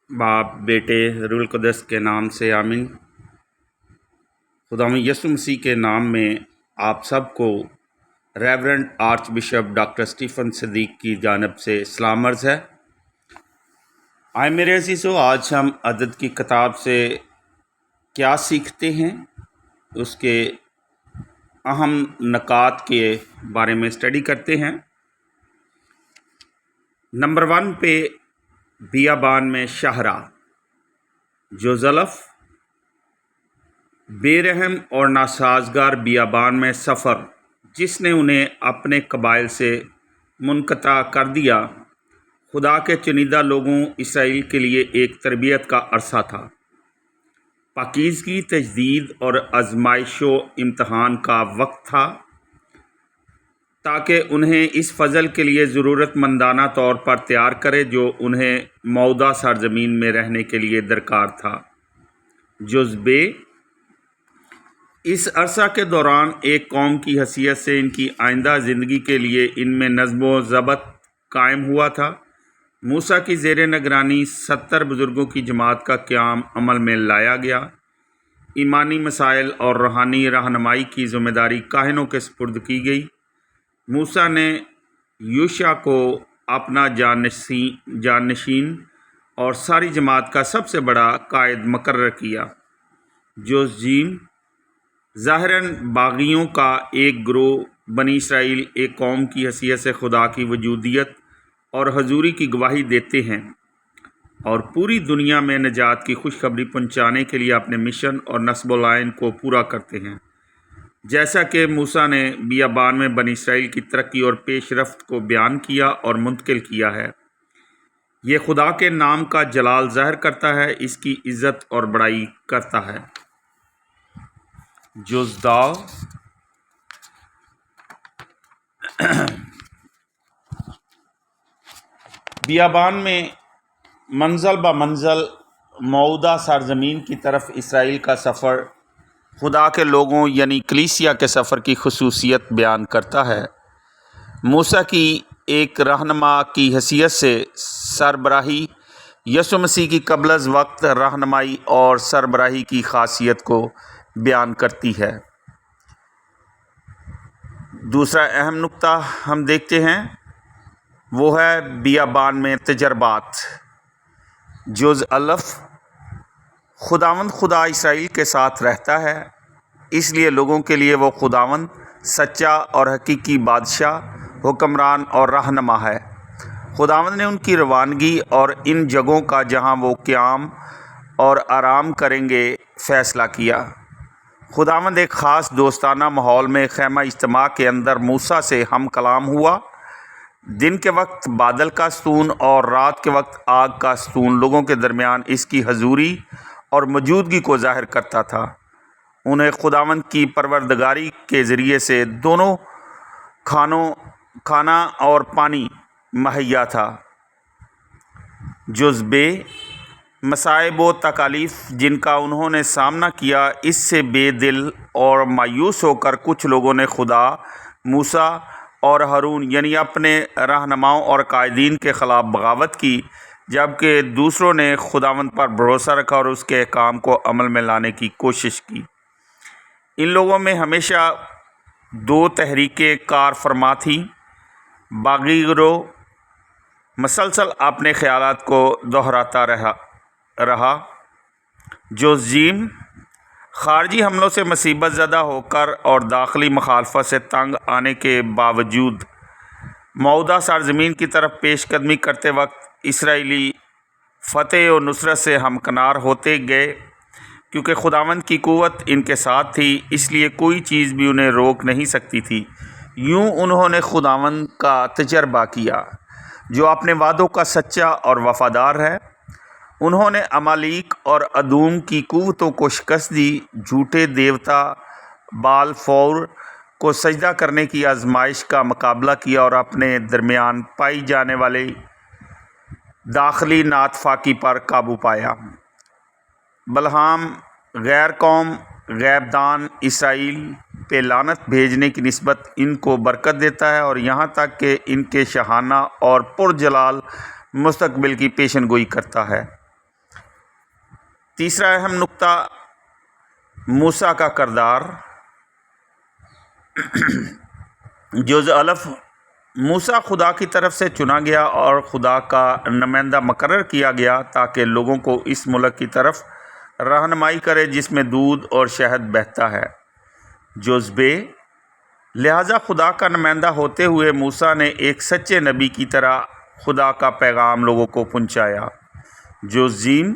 बाप बेटे रूहुल कुद्दस के नाम से आमीन। खुदावंद यीशु मसीह के नाम में आप सबको reverend archbishop doctor Stephen Sadiq की जानब से सलाम अर्ज़ है। आए मेरे अज़ीज़ों, आज हम अदद की किताब से क्या सीखते हैं, उसके अहम नकात के बारे में स्टडी करते हैं। नंबर 1 पे बियाबान में शाहरा, जो ज़लफ़ बेरहम और नासाजगार बियाबान में सफ़र, जिसने उन्हें अपने कबाइल से मुनक़ता कर दिया, खुदा के चुनिंदा लोगों इसराइल के लिए एक तरबियत का अरसा था। पाकीज़गी, तजदीद और आज़माइशो इम्तहान का वक्त था, ताकि उन्हें इस फ़ज़ल के लिए ज़रूरतमंदाना तौर पर तैयार करे जो उन्हें मौदा सरज़मीन में रहने के लिए दरकार था। जुज़बे, इस अरसा के दौरान एक कौम की हैसियत से इनकी आइंदा ज़िंदगी के लिए इनमें नज़्म व ज़ब्त कायम हुआ था। मूसा की ज़ेर निगरानी 70 बुज़ुर्गों की जमात का क़याम अमल में लाया गया। ईमानी मसाइल और रूहानी रहनुमाई की ज़िम्मेदारी काहिनों के सुपुर्द की गई। मूसा ने यूशा को अपना जानशीन और सारी जमात का सबसे बड़ा कायद मुकर्रर किया। जोज़ीम, ज़ाहिरन बागियों का एक गिरोह बनी इसराइल एक कौम की हैसियत से खुदा की वजूदियत और हजूरी की गवाही देते हैं और पूरी दुनिया में निजात की खुशखबरी पहुंचाने के लिए अपने मिशन और नस्ब लाइन को पूरा करते हैं। जैसा कि मूसा ने बियाबान में बनी इसराइल की तरक्की और पेशरफ्त को बयान किया और मुंतकिल किया है, ये खुदा के नाम का जलाल ज़ाहिर करता है, इसकी इज़्ज़त और बड़ाई करता है। जुज़दाव, बियाबान में मंज़ल ब मंज़ल मौदा सरज़मीन की तरफ इसराइल का सफ़र खुदा के लोगों यानी कलीसिया के सफ़र की खुसूसियत बयान करता है। मूसा की एक रहनुमा की हैसियत से सरबराही यीशु मसीह की क़ब्ल अज़ वक्त रहनुमाई और सरबराही की ख़ासियत को बयान करती है। दूसरा अहम नुक्ता हम देखते हैं, वो है बियाबान में तजर्बात। जुज़ अलफ़, खुदावंद खुदा इसराइल के साथ रहता है, इसलिए लोगों के लिए वो खुदावंद सच्चा और हकीकी बादशाह, हुक्मरान और रहनुमा है। खुदावंद ने उनकी रवानगी और इन जगहों का जहां वो क़याम और आराम करेंगे फ़ैसला किया। खुदावंद एक ख़ास दोस्ताना माहौल में ख़ैमा इज्तिमा के अंदर मूसा से हम कलाम हुआ। दिन के वक्त बादल का सतून और रात के वक्त आग का सतून लोगों के दरमियान इसकी हजूरी और मौजूदगी को ज़ाहिर करता था। उन्हें खुदावंद की परवरदिगारी के ज़रिए से दोनों खाना और पानी मुहैया था। जुज़बे, मसाइब व तकालीफ जिनका उन्होंने सामना किया, इससे बेदिल और मायूस होकर कुछ लोगों ने खुदा, मूसा और हारून यानी अपने रहनुमाओं और कायदीन के ख़िलाफ़ बगावत की, जबकि दूसरों ने खुदावंद पर भरोसा रखा और उसके अहकाम को अमल में लाने की कोशिश की। इन लोगों में हमेशा 2 तहरीकें कार फरमा थीं। बागी गिरोह मसलसल अपने ख़यालात को दोहराता रहा। जोज़ीम, ख़ारजी हमलों से मुसीबत ज़दा होकर और दाखिली मुखालफत से तंग आने के बावजूद मौदा सरज़मीन की तरफ पेशकदमी करते वक्त इसराइली फ़तेह और नुसरत से हमकिनार होते गए। क्योंकि खुदावंद की क़ुव्वत इनके साथ थी, इसलिए कोई चीज़ भी उन्हें रोक नहीं सकती थी। यूँ उन्होंने खुदावंद का तजर्बा किया, जो अपने वादों का सच्चा और वफ़ादार है। उन्होंने अमालीक और अदूम की क़ुव्वतों को शिकस्त दी, झूठे देवता बाल फौर को सजदा करने की आजमाइश का मुकाबला किया और अपने दरमियान पाई जाने वाले दाखिली नातफाकी पर काबू पाया। बलहाम गैर कौम गैबदान इसराइल पे लानत भेजने की निस्बत इनको बरकत देता है और यहाँ तक कि इनके शहाना और पुरजलाल मुस्तकबिल की पेशन गोई करता है। तीसरा अहम नुक्ता मूसा का किरदार। जुज़ अलफ, मूसा खुदा की तरफ से चुना गया और खुदा का नुमाइंदा मुकर्रर किया गया ताकि लोगों को इस मुल्क की तरफ रहनुमाई करे जिसमें दूध और शहद बहता है। जुज़ बे, लिहाजा खुदा का नुमाइंदा होते हुए मूसा ने एक सच्चे नबी की तरह खुदा का पैगाम लोगों को पहुंचाया। जुज़ जीम,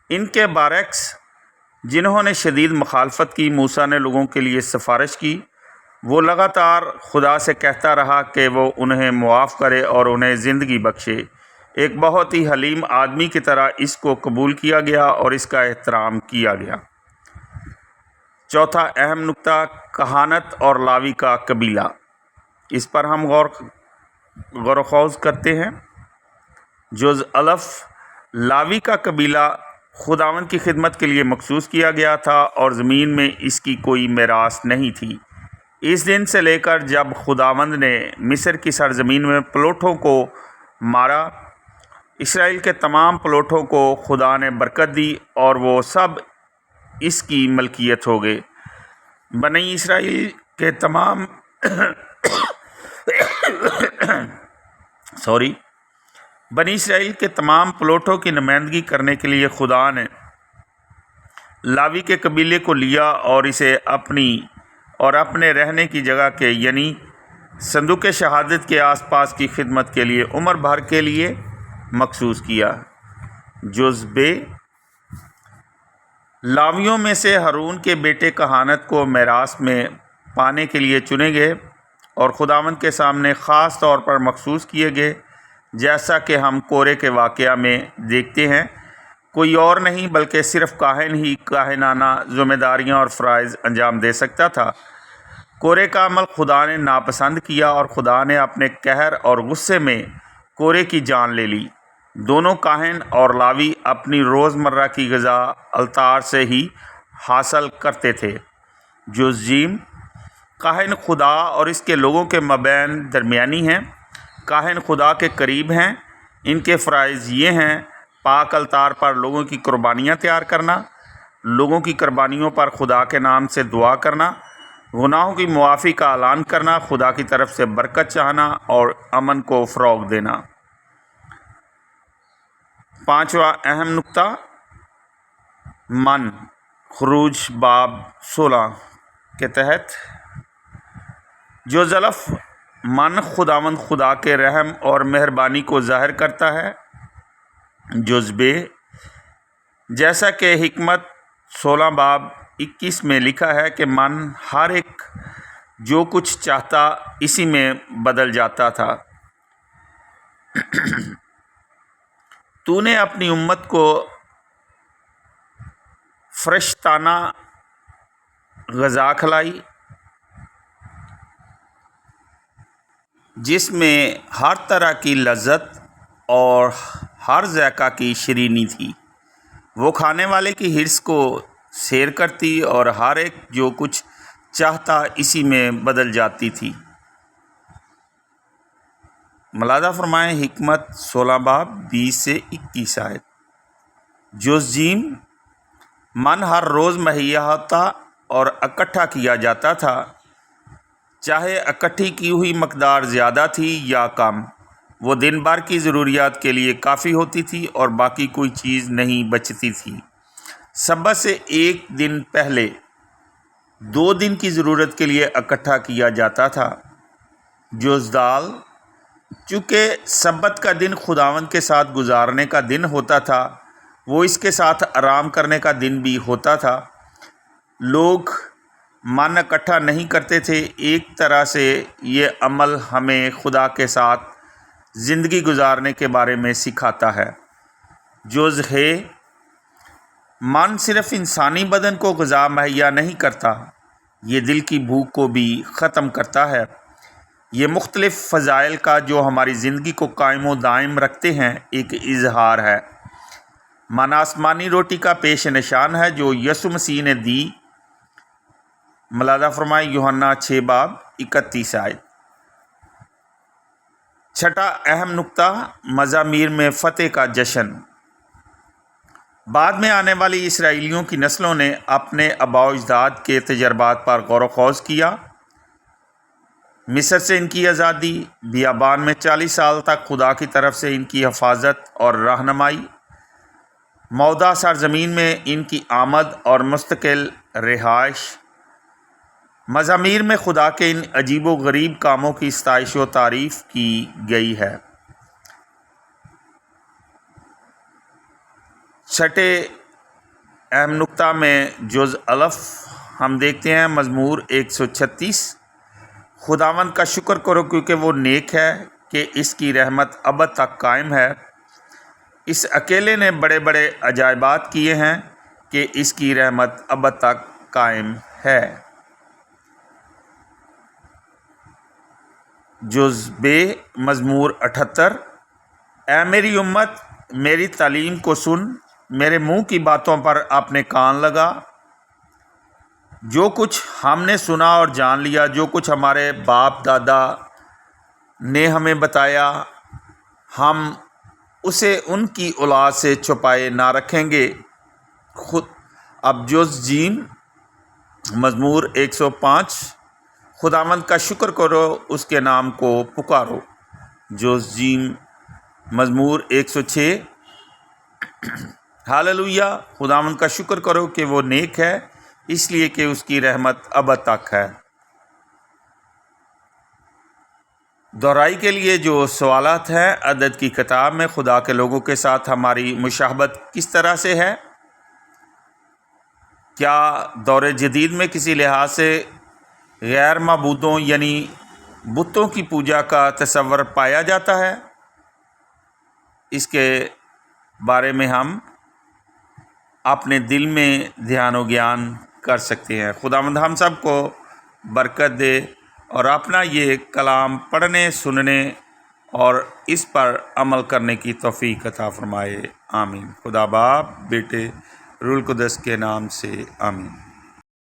इनके बरक्स जिन्होंने शदीद मुखालफत की, मूसा ने लोगों के लिए सिफारिश की। वो लगातार खुदा से कहता रहा कि वो उन्हें मुआफ़ करे और उन्हें ज़िंदगी बख्शे। एक बहुत ही हलीम आदमी की तरह इसको कबूल किया गया और इसका एहतराम किया गया। चौथा अहम नुक्ता कहानत और लावी का कबीला। इस पर हम गौर ख़ौज़ करते हैं। जुज़ अलफ, लावी का कबीला खुदावंद की खिदमत के लिए मखसूस किया गया था और ज़मीन में इसकी कोई मिरास नहीं थी। इस दिन से लेकर जब खुदावंद ने मिस्र की सरज़मीन में प्लोटों को मारा, इसराइल के तमाम प्लोटों को खुदा ने बरकत दी और वो सब इसकी मलकियत हो गए। बनी इसराइल के तमाम बनी इसराइल के तमाम प्लोटों की नुमाइंदगी करने के लिए खुदा ने लावी के कबीले को लिया और इसे अपने रहने की जगह के यानी संदूक शहादत के आसपास की खिदमत के लिए उम्र भर के लिए मखसूस किया। जुज़ बे, लावियों में से हारून के बेटे कहानत को मिरास में पाने के लिए चुने गए और खुदावंद के सामने ख़ास तौर पर मखसूस किए गए, जैसा कि हम कोरे के वाक़या में देखते हैं। कोई और नहीं बल्कि सिर्फ़ काहिन ही काहिनाना ज़िम्मेदारियाँ और फ़राइज़ अंजाम दे सकता था। कोरे का अमल खुदा ने नापसंद किया और खुदा ने अपने कहर और गुस्से में कोरे की जान ले ली। दोनों काहिन और लावी अपनी रोज़मर्रा की ग़िज़ा अल्तार से ही हासिल करते थे। जुज़ जीम, काहिन खुदा और इसके लोगों के मबैन दरमियानी हैं। काहिन खुदा के करीब हैं। इनके फ़राइज़ ये हैं: पाक अल्तार पर लोगों की कुर्बानियाँ तैयार करना, लोगों की कुर्बानियों पर खुदा के नाम से दुआ करना, गुनाहों की मुआफ़ी का ऐलान करना, खुदा की तरफ से बरकत चाहना और अमन को फ़रोग़ देना। पाँचवा अहम नुक्ता मन, खुरूज बाब 16 के तहत। जो ज़लफ़, मन खुदावंद खुदा के रहम और मेहरबानी को ज़ाहिर करता है। जुज़ बे, जैसा कि हिकमत 16 बाब 21 में लिखा है कि मन हर एक जो कुछ चाहता इसी में बदल जाता था। तूने अपनी उम्मत को फरिश्ताना ग़ज़ा खिलाई जिसमें हर तरह की लज्जत और हर ज़ायक़ा की शरीनी थी। वो खाने वाले की हिर्स को सैर करती और हर एक जो कुछ चाहता इसी में बदल जाती थी। मुलादा फरमाएँ हिकमत 16 बाब 20 से 21 आयत। जुज़ जीम, मन हर रोज़ मुहैया होता और इकट्ठा किया जाता था, चाहे इकट्ठी की हुई मकदार ज़्यादा थी या कम। वो दिन भर की ज़रूरियात के लिए काफ़ी होती थी और बाकी कोई चीज़ नहीं बचती थी। सबत से एक दिन पहले 2 दिन की ज़रूरत के लिए इकट्ठा किया जाता था। जुज़ दाल, चूँकि सबत का दिन खुदावंद के साथ गुजारने का दिन होता था, वो इसके साथ आराम करने का दिन भी होता था। लोग मन इकट्ठा नहीं करते थे। एक तरह से ये अमल हमें खुदा के साथ ज़िंदगी गुजारने के बारे में सिखाता है। जुज़ है, मन सिर्फ़ इंसानी बदन को ग़िज़ा मुहैया नहीं करता, ये दिल की भूख को भी ख़त्म करता है। ये मुख्तलिफ़ फ़ज़ाइल का जो हमारी ज़िंदगी को कायम व दायम रखते हैं एक इजहार है। मन आसमानी रोटी का पेश निशान है जो यसु मसीह ने दी। मुलादा फरमाए यूहन्ना 6 बाब 31 आयत। छठा अहम नुक्ता मज़ामीर में फ़तेह का जश्न। بعد میں آنے والی اسرائیلیوں کی نسلوں نے اپنے آباء و اجداد کے تجربات پر غور و خوض کیا۔ مصر سے ان کی آزادی، بیابان میں 40 سال تک خدا کی طرف سے ان کی حفاظت اور رہنمائی، موعودہ سرزمین میں ان کی آمد اور مستقل رہائش، مزامیر میں خدا کے ان عجیب و غریب کاموں کی ستائش و تعریف کی گئی ہے۔ چھٹے اہم نقطہ میں جز الف ہم دیکھتے ہیں مزمور 136۔ خداوند کا شکر کرو کیونکہ وہ نیک ہے کہ اس کی رحمت ابد تک قائم ہے۔ اس اکیلے نے بڑے بڑے عجائبات کیے ہیں کہ اس کی رحمت ابد تک قائم ہے۔ جز ب مزمور 78۔ اے میری امت، میری تعلیم کو سن، میرے منہ کی باتوں پر اپنے کان لگا۔ جو کچھ ہم نے سنا اور جان لیا، جو کچھ ہمارے باپ دادا نے ہمیں بتایا، ہم اسے ان کی اولاد سے چھپائے نہ رکھیں گے۔ اب جز جیم مزمور 105۔ خداوند کا شکر کرو، اس کے نام کو پکارو۔ جز جیم مزمور 106۔ ہاللویہ، خداوند کا شکر کرو کہ وہ نیک ہے، اس لیے کہ اس کی رحمت ابد تک ہے۔ دہرائی کے لیے جو سوالات ہیں، عدد کی کتاب میں خدا کے لوگوں کے ساتھ ہماری مشابہت کس طرح سے ہے؟ کیا دور جدید میں کسی لحاظ سے غیر معبودوں یعنی بتوں کی پوجا کا تصور پایا جاتا ہے؟ اس کے بارے میں ہم اپنے دل میں دھیان و گیان کر سکتے ہیں۔ خداوند ہم سب کو برکت دے اور اپنا یہ کلام پڑھنے، سننے اور اس پر عمل کرنے کی توفیق عطا فرمائے۔ آمین۔ خدا باپ، بیٹے، روح القدس کے نام سے آمین۔